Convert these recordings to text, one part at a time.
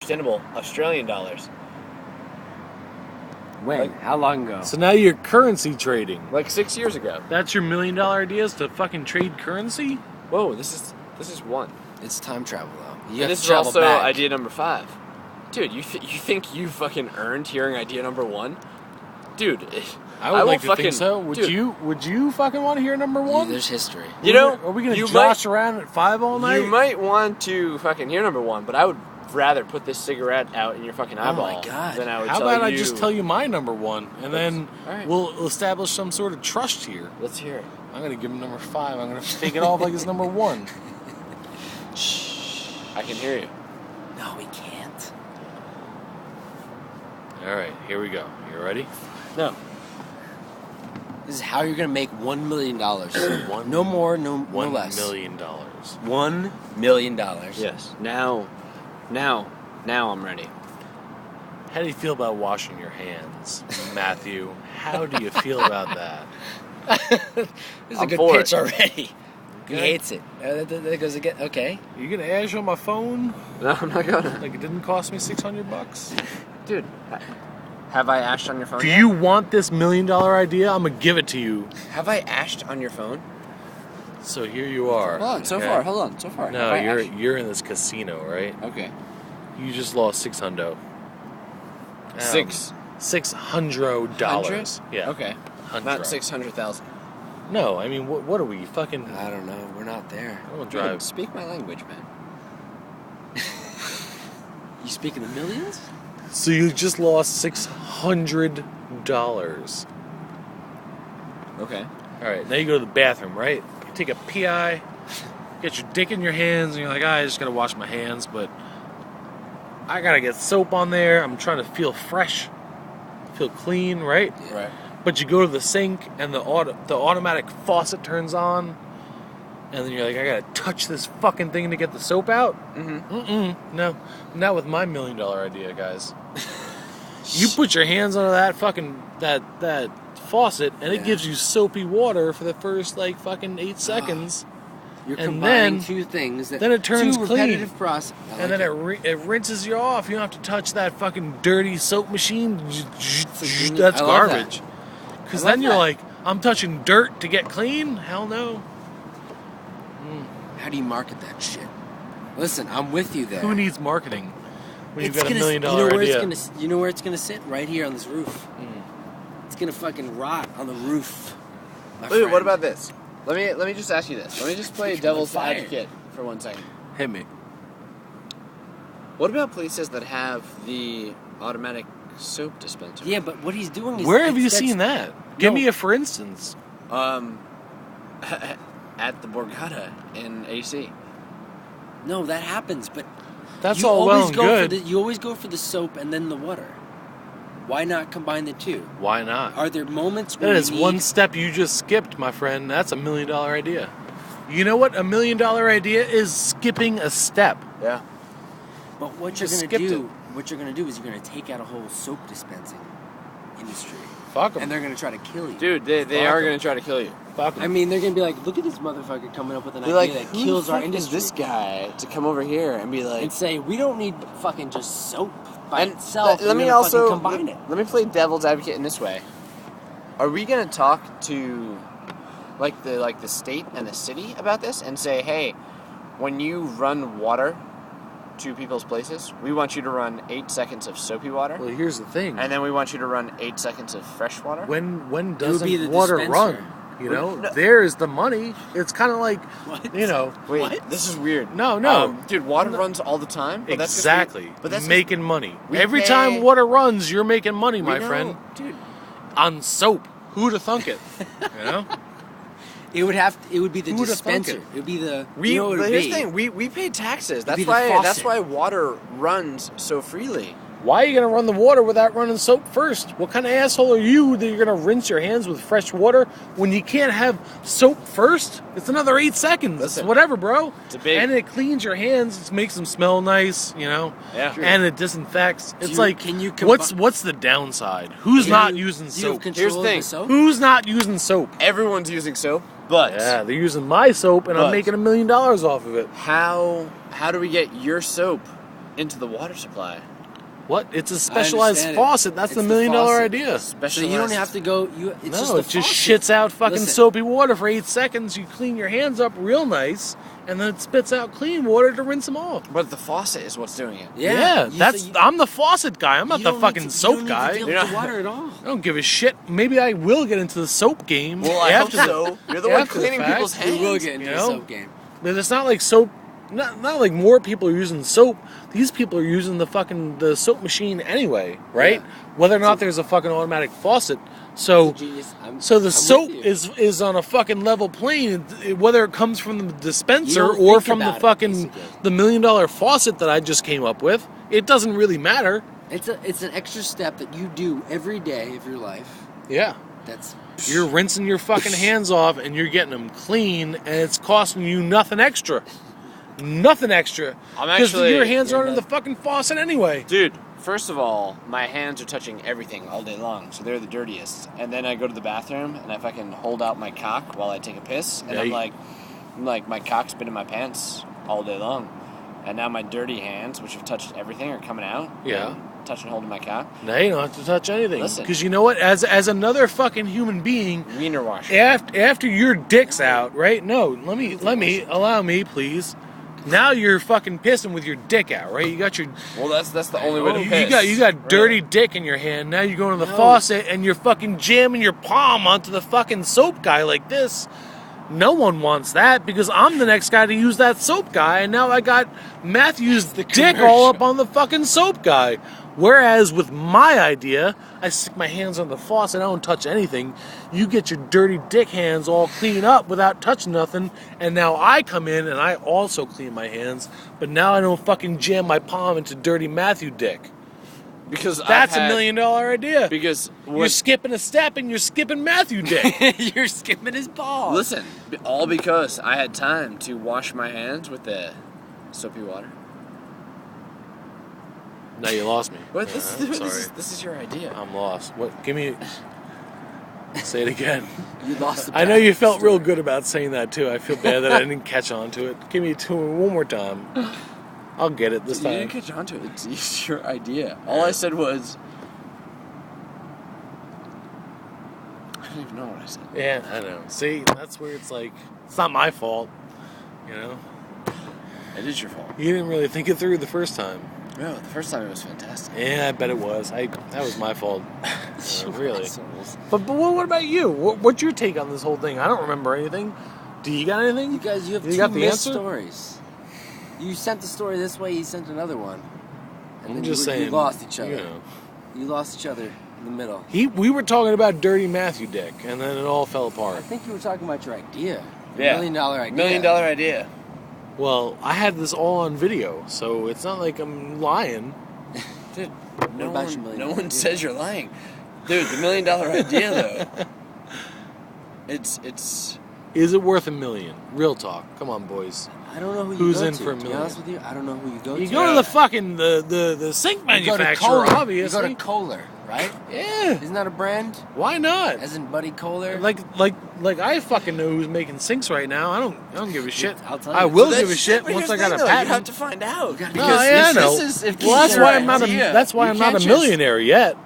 Understandable Australian dollars. When? How long ago? So now you're currency trading. Like 6 years ago. That's your $1 million ideas to fucking trade currency? Whoa, this is one. It's time travel, though. And this is also idea number 5. Dude, you think you fucking earned hearing idea number 1? Dude, I would like to fucking, think so. dude, Would you fucking want to hear number 1? There's history. You know, are we gonna you josh around at 5 all night? You might want to fucking hear number 1, but I would rather put this cigarette out in your fucking eyeball. Oh my God. Than I would How tell about you. I just tell you my number 1, and then All right. we'll establish some sort of trust here. Let's hear it. I'm gonna give him number 5. I'm gonna fake it off like it's number 1. Shh. I can hear you. No, we can't. All right, here we go. You ready? No. This is how you're gonna make $1 million. One- No more, no $1 less. million. $1 million. Yes. Now I'm ready. How do you feel about washing your hands, Matthew? How do you feel about that? This is a I'm good for pitch it. already. He Okay. hates it. That goes again. Okay. You gonna ash on my phone? No, I'm not gonna. Like it didn't cost me $600? Dude, have I ashed on your phone Do yet? you want this $1 million idea? I'm gonna give it to you. Have I ashed on your phone? So here you are. Hold on. So okay? far. Hold on. So far. No, Have I you're in this casino, right? Okay. You just lost $600. $600. Yeah. Okay. Hundred. Not 600,000. No, I mean, what are we fucking? I don't know. We're not there. I don't drive. Speak my language, man. You speak in the millions? So you just lost $600. Okay. All right, now you go to the bathroom, right? You take a PI, get your dick in your hands, and you're like, I just gotta wash my hands, but I gotta get soap on there. I'm trying to feel fresh, feel clean, right? Right. But you go to the sink, and the automatic faucet turns on, and then you're like, I gotta touch this fucking thing to get the soap out? No, not with my $1 million idea, guys. You put your hands under that fucking, that faucet, and it gives you soapy water for the first, like, fucking 8 seconds. You're And combining then- two things. then it turns two clean. repetitive process. And then it rinses you off. You don't have to touch that fucking dirty soap machine. genius- That's I love that. garbage. Because I love then you're that. like, I'm touching dirt to get clean? Hell no. How do you market that shit? Listen, I'm with you there. Who needs marketing when you've It's got a $1 gonna- million you know where idea? you know where it's gonna sit? Right here on this roof. It's gonna fucking rot on the roof. my Wait, what friend. about this? Let me just ask you this. Let me just play devil's Fire. advocate for 1 second. Hit me. What about places that have the automatic soap dispenser? Yeah, but what he's doing is. Where have you that's- seen that? Give No. me a for instance. At the Borgata in AC. No, that happens, but That's you all well always and go good. For you always go for the soap and then the water. Why not combine the two? Why not? Are there moments where That you is need, one step you just skipped, my friend. That's a $1 million idea. You know what $1 million idea is? Skipping a step. Yeah. But what Just you're gonna skipped do? What you're gonna do is you're gonna take out a whole soap dispensing industry, Fuck and 'em. they're gonna try to kill you. Dude, they Fuck are 'em. going to try to kill you. Fuck 'em. I mean, they're gonna be like, look at this motherfucker coming up with an They're idea like, that who kills the our fuck industry. is this guy to come over here and be like... And say we don't need fucking just soap by And itself. let me We're gonna also fucking combine it. let me play devil's advocate in this way. Are we gonna talk to like the state and the city about this and say, hey, when you run water to people's places, we want you to run 8 seconds of soapy water, Well, here's the thing. and then we want you to run 8 seconds of fresh water. When be doesn't the water dispenser. run? You know, No. there's the money. It's kind of like, What? you know, Wait, What? this is weird. No. Dude, water runs all the time. But that's 'cause exactly. but that's 'cause making money. we Every pay- time water runs, you're making money, we my know- friend. Dude, On soap. Who'da thunk it? You know? It would be the Who would've thunk dispenser. it? It would be the. we. you know what it But would here's be? the thing: we pay taxes. That's be the why. That's faucet. why water runs so freely. Why are you going to run the water without running soap first? What kind of asshole are you that you're going to rinse your hands with fresh water when you can't have soap first? It's another 8 seconds. Listen, It's whatever, bro. it's a big- And it cleans your hands. It makes them smell nice, you know? Yeah. True. And it disinfects. It's you- like, can you what's the downside? Who's Do not you- using do you have soap? control Here's the of thing. soap? Who's not using soap? Everyone's using soap, but Yeah, they're using my soap, and I'm But- making $1 million off of it. how do we get your soap into the water supply. What? It's a specialized understand it. faucet. That's It's the the $1 million faucet. idea. So you don't have to go. It's No, just the it just faucet. shits out fucking Listen. soapy water for 8 seconds. You clean your hands up real nice, and then it spits out clean water to rinse them off. But the faucet is what's doing it. Yeah, You- that's. so you- I'm the faucet guy. I'm not you the don't fucking need to- soap you don't need guy. to deal You're with the not- water at all. I don't give a shit. Maybe I will get into the soap game. Well, I hope after the- so. You're the one after the cleaning fact. people's hands. We will get into you the know? soap game. But it's not like soap. Not like more people are using soap. These people are using the soap machine anyway, right? Yeah. Whether or not there's a fucking automatic faucet. So Genius. So the I'm soap with you. is on a fucking level plane, whether it comes from the dispenser You don't or think from the about it, fucking basically. the $1 million faucet that I just came up with. It doesn't really matter. It's an extra step that you do every day of your life. Yeah, That's you're rinsing your fucking hands off and you're getting them clean, and it's costing you nothing extra. Nothing extra. I'm Because actually- your hands yeah, aren't in the but- fucking faucet anyway. Dude, first of all, my hands are touching everything all day long, so they're the dirtiest. And then I go to the bathroom, and if I can hold out my cock while I take a piss, and Yeah, I'm you- like, my cock's been in my pants all day long. And now my dirty hands, which have touched everything, are coming out. Yeah. Touching and holding my cock. Now you don't have to touch anything. Listen. Because you know what? As another fucking human being, Wiener washer. after your dick's out, right? No, allow me, please. Now you're fucking pissing with your dick out, right? You got your Well, that's the only way to you piss. you got dirty dick in your hand. Now you're going to the No. faucet and you're fucking jamming your palm onto the fucking soap guy like this. No one wants that because I'm the next guy to use that soap guy, and now I got Matthew's dick all up on the fucking soap guy. Whereas with my idea, I stick my hands on the faucet, I don't touch anything. You get your dirty dick hands all clean up without touching nothing, and now I come in and I also clean my hands, but now I don't fucking jam my palm into dirty Matthew dick. Because That's a $1 million idea. Because You're skipping a step and you're skipping Matthew dick. You're skipping his balls. listen, all because I had time to wash my hands with the soapy water. Now you lost me. What? Yeah, This, I'm this, sorry. is, this is your idea. I'm lost. What? Give me. Say it again. You lost the I know you path. felt real good about saying that too. I feel bad that I didn't catch on to it. Give me one more time. I'll get it this You time. didn't catch on to it. It's your idea. All I said was. I don't even know what I said. Yeah, I know. See, that's where it's like it's not my fault. You know, It is your fault. you didn't really think it through the first time. No, the first time it was fantastic. Yeah, I bet it was. That was my fault. Really. Assholes. But what about you? What's your take on this whole thing? I don't remember anything. Do you got anything? You guys, you have You two got the missed answer? stories. You sent the story this way. He sent another one. And I'm then just you saying. lost each other. You know. You lost each other in the middle. We were talking about Dirty Matthew Dick, and then it all fell I apart. think you were talking about your idea. Yeah. $1 million idea. $1 million idea. Well, I had this all on video, so it's not like I'm lying. Dude, What about your $1 million no one idea? says you're lying. Dude, the $1 million idea though. It's Is it worth $1 million? Real talk. Come on, boys. I don't know who you Who's go in to. for $1 To be million? honest with you, I don't know who you go You to. go to the fucking the sink You go to manufacturer, Kohler. obviously. You go to Kohler, right? Yeah. Isn't that a brand? Why not? As in Buddy Kohler? Like I fucking know who's making sinks right now. I don't give a shit. I'll tell you. I will So give a that's- shit but once here's I got the a thing, though, patent. You have to find out. gotta- No, Because yeah, I if know. this is- if Well, this that's is why your I'm not a idea, that's why you I'm not a can't just- millionaire yet.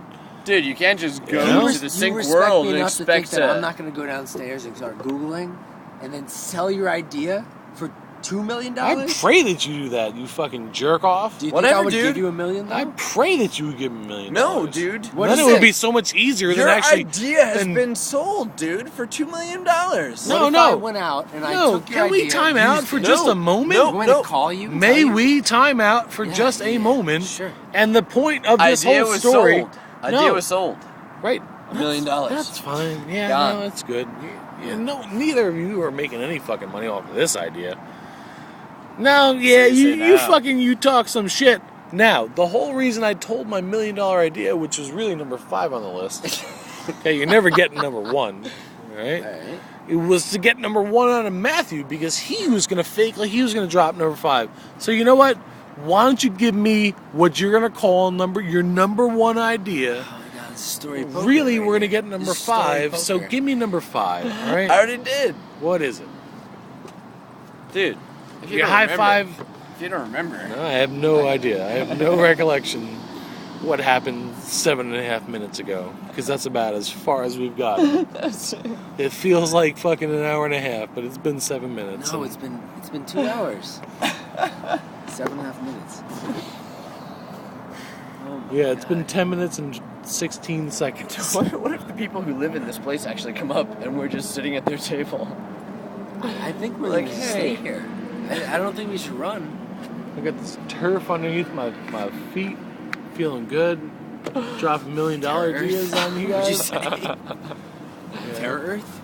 Dude, you can't just go You know? to the You sink respect world me and enough to think expect that I'm to. not going to go downstairs and start Googling and then sell your idea for $2 million? I pray that you do that, you fucking jerk off. Do you Whatever, think I would dude. give you $1 million? I pray that you would give me $1 million. No, dude. What Then is it would it? be so much easier Your than actually. idea has than- been sold, dude, for $2 million. No, What if I went out and I No, took your can we idea, time out for No, just a moment? I'm going to call you? and May tell you? we time out for Yeah, just a yeah, moment? sure. And the point of this Idea whole was story. sold. Idea was sold. Right. $1 million. That's fine. Yeah, Gone. no, that's good. No, neither of you are making any fucking money off of this idea. No, yeah, So you say no. you talk some shit. Now, the whole reason I told my $1 million idea, which was really number 5 on the list. Okay, you're never getting number 1. All right? All right. It was to get number 1 out of Matthew because he was going to fake like he was going to drop number 5. So you know what? Why don't you give me what you're going to call your number 1 idea? Oh my God, this is story poker Really, right we're going to here. get number This is story 5. So poker. give me number 5. All I right? already did. What is it? Dude. If You don't high remember- five If you don't remember. No, I have no idea. I have no recollection what happened 7.5 minutes ago. Because that's about as far as we've gotten. It feels like fucking an hour and a half, but it's been 7 minutes. No, it's been 2 hours. 7.5 minutes. Oh my Yeah, it's God. been 10 minutes and 16 seconds. What if the people who live in this place actually come up and we're just sitting at their table? I think we're Like, gonna hey. stay here. I don't think we should run. I got this turf underneath my feet, feeling good. Drop $1 million Terror ideas Earth? on you What'd you guys. say? Terror Earth?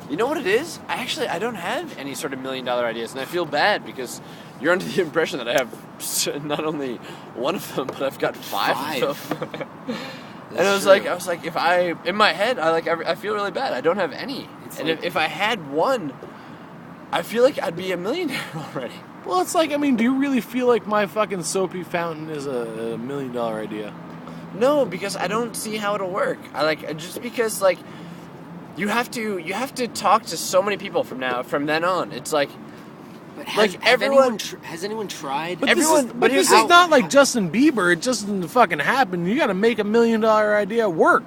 You know what it is? I don't have any sort of $1 million ideas, and I feel bad because you're under the impression that I have not only one of them, but I've got five of them. And I was like, if I in my head, I feel really bad. I don't have any, It's and like- if I had one, I feel like I'd be a millionaire already. Well, it's like, I mean, do you really feel like my fucking soapy fountain is a $1 million idea? No, because I don't see how it'll work. Just because you have to talk to so many people from then on. It's like. But Like, everyone- has anyone tried? But Everyone- this is, but but here's this how- is not like Justin Bieber. It just doesn't fucking happen. You got to make $1 million idea work.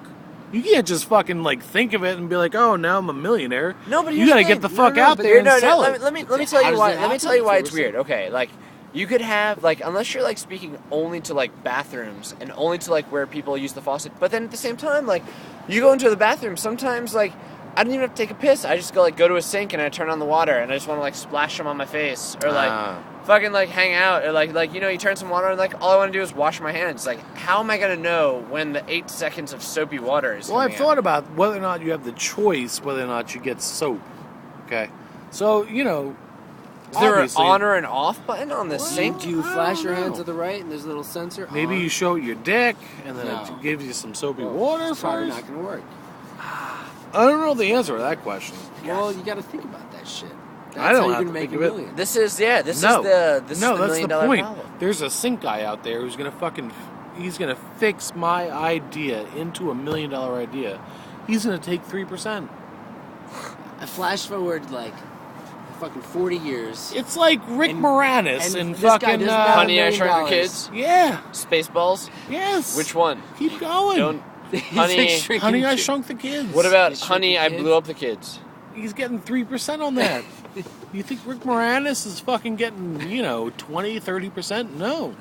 You can't just fucking think of it and be like, oh, now I'm a millionaire. No, but you here's got to the get the thing. fuck No, no, out but there and no, sell no, it. Let me How tell you does why. that Let me happen? tell you why That's it's what we're weird. Okay, you could have unless you're speaking only to bathrooms and only to where people use the faucet. But then at the same time, you go into the bathroom. Sometimes I don't even have to take a piss. I just go to a sink and I turn on the water and I just want to splash them on my face or fucking hang out or you turn some water and all I want to do is wash my hands. How am I gonna know when the 8 seconds of soapy water is? Well, I've coming thought about whether or not you have the choice, whether or not you get soap. Okay, so Is there an obviously, on or an off button on the sink? Do you I flash don't your hand know. to the right and there's a little sensor? maybe on? you show it your dick, and then No. it gives you some soapy Well, water it's probably first. not going to work. I don't know the answer to that question. Well, you got to think about that shit. That's I don't how you're have gonna to make think a of it. million. This is no, the that's $1 the million point. problem. There's a sink guy out there who's gonna he's gonna fix my idea into $1 million idea. He's gonna take 3%. I flash forward fucking 40 years. It's like Rick And- Moranis and and this guy fucking does not have Honey, I $1 Shrunk the million. Kids. yeah, Spaceballs. yes. Which one? Keep going. Don't. He's Honey- shrinking Honey, I shit. Shrunk the Kids. What about He's Honey, I shrinking Blew Up the Kids? He's getting 3% on that. You think Rick Moranis is fucking getting 20, 30%? No.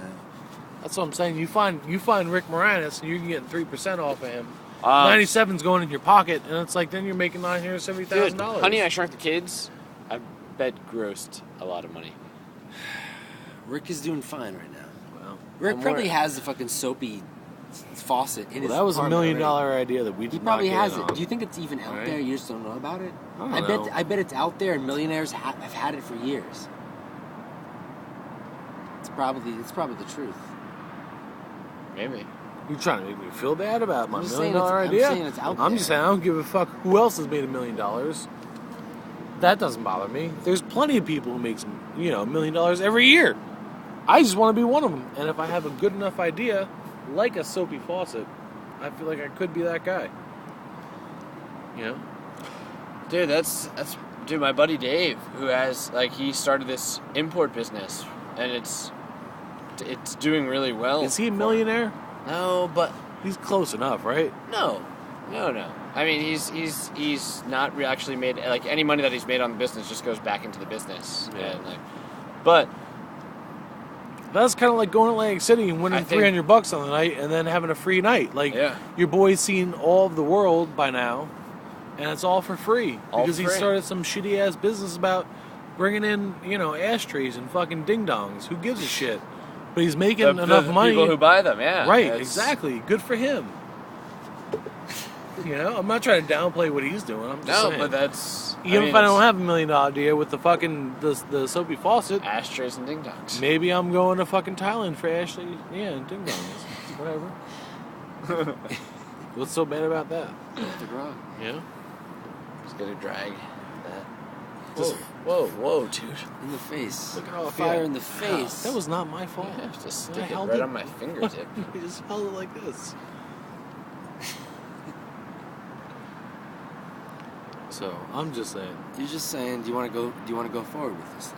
That's what I'm saying. You find Rick Moranis and you're getting 3% off of him. 97's going in your pocket, and it's then you're making $970,000. Dude, Honey, I Shrunk the Kids. I bet grossed a lot of money. Rick is doing fine right now. Well, Rick I'm probably worried. has the fucking soapy faucet in his that was $1 apartment million already. idea that we He did probably not get has in it. on. Do you think it's even out Right. there? You just don't know about it. I don't know. I bet it's out there, and millionaires have had it for years. It's probably the truth. Maybe. You trying to make me feel bad about my I'm just $1 million saying it's- I'm idea? saying it's out I'm there. just saying I don't give a fuck who else has made $1 million. That doesn't bother me. There's plenty of people who make $1 million every year. I just want to be one of them. And if I have a good enough idea, like a soapy faucet, I feel like I could be that guy. Dude, that's dude, my buddy Dave, who has he started this import business and it's doing really well. Is he a millionaire? No, but He's close enough, right? no. I mean, he's not actually made any money that he's made on the business just goes back into the business. Yeah. And, but That's kind of like going to Atlantic City and winning I think- $300 on the night and then having a free night. Yeah. Your boy's seen all of the world by now, and it's all for free All because he free. started some shitty ass business about bringing in ashtrays and fucking ding dongs. Who gives a shit? But he's making enough the money. people who buy them, yeah, Right, It's- exactly. Good for him. I'm not trying to downplay what he's doing. I'm just No, saying. but that's Even if I don't have $1 million idea with the fucking the soapy faucet, ashtrays and ding dongs. maybe I'm going to fucking Thailand for Ashley. Yeah, and ding dongs. Whatever. What's so bad about that? The grog. Yeah. Just gonna drag that. Just- Whoa, dude! In the face. Look at all Fire yeah. in the face. That was not my fault. Yeah, just I stick it held right it- on my fingertip. I just held it like this. So I'm just saying. You're just saying. Do you want to go forward with this?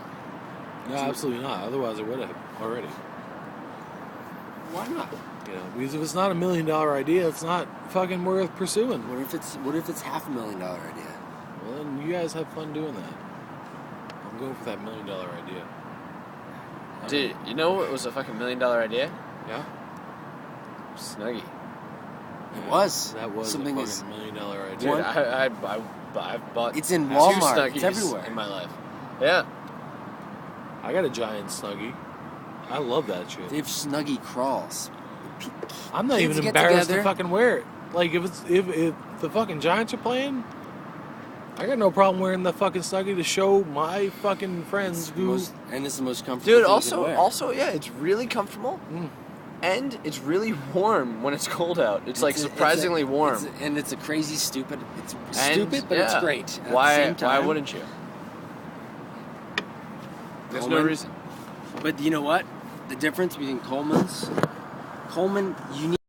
No, absolutely not. Otherwise, I would have already. Why not? You know, because if it's not $1 million idea, it's not fucking worth pursuing. What if it's $500,000 idea? Well, then you guys have fun doing that. I'm going for that $1 million idea. Dude, you know what was a fucking $1 million idea? Yeah, Snuggie. It was. That was Something a is- fucking $1 million idea. Dude, One- I've bought It's in two Walmart. It's Snuggies everywhere. in my life. Yeah. I got a giant Snuggie. I love that shit. They have Snuggie crawls. I'm not Kids even get embarrassed together. to fucking wear it. Like if the fucking Giants are playing, I got no problem wearing the fucking Snuggie to show my fucking friends who. And it's the most comfortable Dude, thing you can wear. also, yeah, it's really comfortable. And it's really warm when it's cold out. It's like surprisingly warm. And it's a crazy stupid. It's And, stupid, but it's yeah, great. At Why? the same time, Why wouldn't you? There's no Coleman? reason. But you know what? The difference between Coleman, you need.